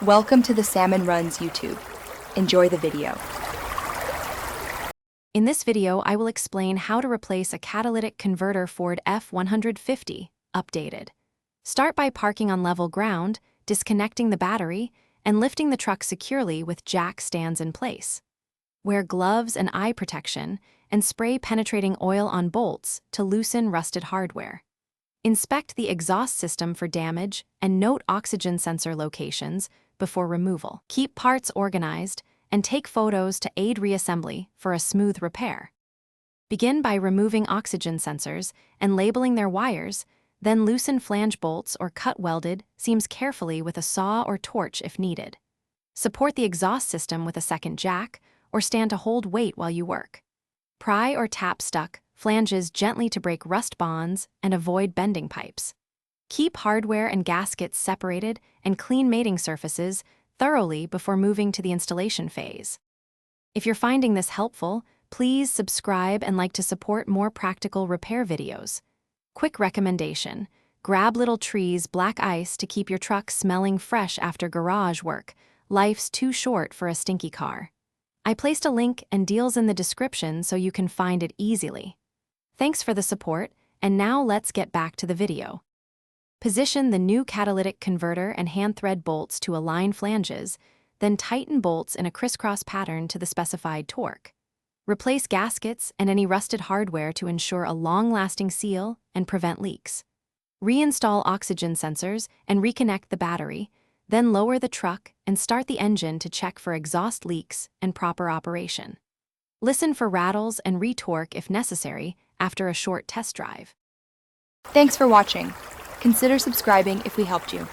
Welcome to the Salmon Runs YouTube. Enjoy the video. In this video, I will explain how to replace a catalytic converter Ford F150 updated. Start by parking on level ground, disconnecting the battery, and lifting the truck securely with jack stands in place. Wear gloves and eye protection, and spray penetrating oil on bolts to loosen rusted hardware. Inspect the exhaust system for damage and note oxygen sensor locations before removal. Keep parts organized and take photos to aid reassembly for a smooth repair. Begin by removing oxygen sensors and labeling their wires, then loosen flange bolts or cut welded seams carefully with a saw or torch if needed. Support the exhaust system with a second jack or stand to hold weight while you work. Pry or tap stuck flanges gently to break rust bonds and avoid bending pipes. Keep hardware and gaskets separated and clean mating surfaces thoroughly before moving to the installation phase. If you're finding this helpful, please subscribe and like to support more practical repair videos. Quick recommendation: grab Little Tree's black ice to keep your truck smelling fresh after garage work. Life's too short for a stinky car. I placed a link and deals in the description so you can find it easily. Thanks for the support, and now let's get back to the video. Position the new catalytic converter and hand thread bolts to align flanges, then tighten bolts in a crisscross pattern to the specified torque. Replace gaskets and any rusted hardware to ensure a long-lasting seal and prevent leaks. Reinstall oxygen sensors and reconnect the battery, then lower the truck and start the engine to check for exhaust leaks and proper operation. Listen for rattles and retorque if necessary after a short test drive. Thanks for watching. Consider subscribing if we helped you.